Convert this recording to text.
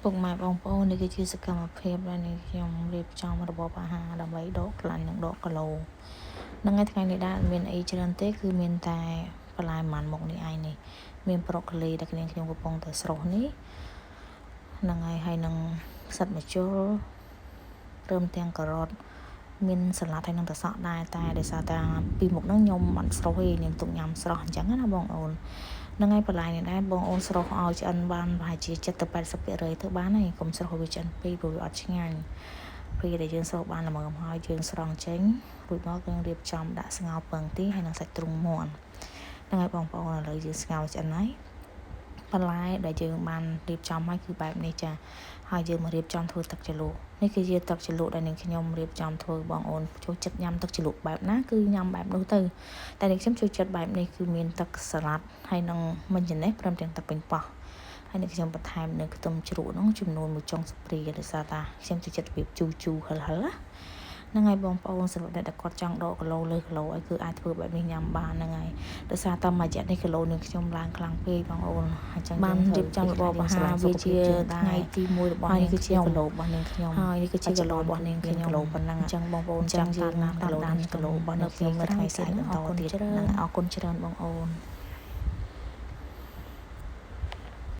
ពុកម៉ែបងប្អូននេះគឺជាសកម្មភាពដែលនេះខ្ញុំរៀបចំរបបអាហារដើម្បីដកខ្លាញ់និងដកគីឡូនឹងថ្ងៃនេះដែរមានអីច្រើនទេគឺមានតែបន្លែម៉ាន់មុខនេះឯងនេះមានប្រូកូលីដែលខ្ញុំកំពុងតែស្រុះនេះនឹងហើយនឹងផ្សិតម្ជុលព្រមទាំងការ៉ុតមានសាឡាត់ហើយនឹងត្រសក់ដែរតែដោយសារតែពីមុខហ្នឹងខ្ញុំអត់ស្រុះទេខ្ញុំទុកញ៉ាំស្រស់អញ្ចឹងណាបងប្អូននឹងហើយបន្លែនេះដែរបងប្អូនស្រុះឲ្យឆ្អិនបានប្រហែលជា 70 ទៅ 80% ទៅបានហើយកុំស្រុះវាឆ្អិនពេកព្រោះវាអត់ឆ្ងាញ់ពេលដែលយើងស្រុះបានល្មមហើយយើងស្រង់ចេញរួចមកយើងរៀបចំដាក់ស្ងោរពងទាហើយនឹងសាច់ទ្រុងមាន់នឹងហើយបងប្អូនឥឡូវយើងស្ងោរឆ្អិនហើយបន្លែដែលយើងបានរៀបចំហើយគឺបែបនេះចាហើយយើងមករៀបចំធ្វើទឹកជ្រលក់នេះគឺជាទឹកជ្រលក់ដែលខ្ញុំរៀបចំធ្វើបងប្អូនចូលចិត្តញ៉ាំទឹកជ្រលក់បែបណាគឺញ៉ាំបែបនោះទៅតែខ្ញុំចូលចិត្តបែបនេះគឺមានទឹកសាឡាត់ហើយនឹងមិញចំណេះព្រមទាំងទឹកប៉េងប៉ោះហើយនេះខ្ញុំបន្ថែមនៅខ្ទឹមជ្រក់នោះចំនួន1ចុងស្ព្រីដោយសារតាខ្ញុំចូលចិត្តរបៀបជូរហិលណាហ្នឹងហើយបងប្អូនសម្រាប់អ្នកដែលគាត់ចង់ដកគីឡូលើគីឡូឲ្យគឺអាចធ្វើបែបនេះញ៉ាំបានហ្នឹងហើយដោយសារតែមួយរយៈនេះគីឡូនឹងខ្ញុំឡើងខ្លាំងពេកបងប្អូនអញ្ចឹងបានរៀបចំរបបអាហារវាជាថ្ងៃទី1របស់នេះគឺជាគីឡូរបស់នាងខ្ញុំហើយនេះគឺជាគីឡូរបស់នាងខ្ញុំគីឡូប៉ុណ្ណឹងអញ្ចឹងបងប្អូនចាំយើងតាមដានគីឡូរបស់នាងខ្ញុំនៅថ្ងៃស្អែកបន្តទៀតហ្នឹងអរគុណច្រើនបងប្អូន